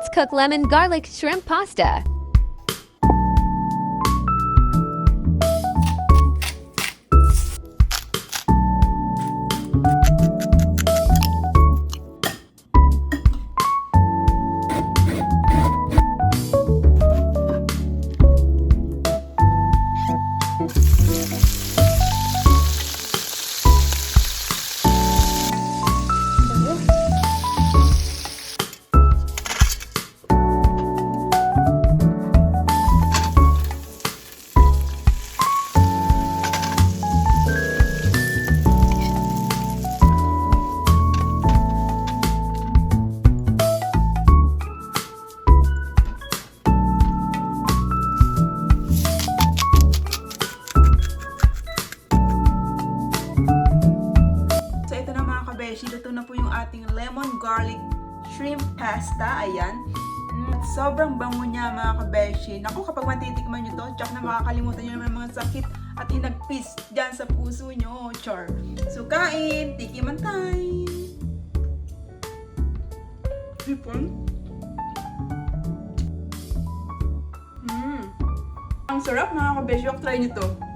Let's cook lemon garlic shrimp pasta. Luto na po yung ating lemon garlic shrimp pasta. Ayan. Sobrang bango niya mga kabeshi. Naku, kapag matitikman nyo to, tsak na makakalimutan nyo naman ang mga sakit at hinagpis dyan sa puso nyo. Char. So, kain. Tikiman time. Hipon. Ang sarap mga kabeshi. Try nyo to.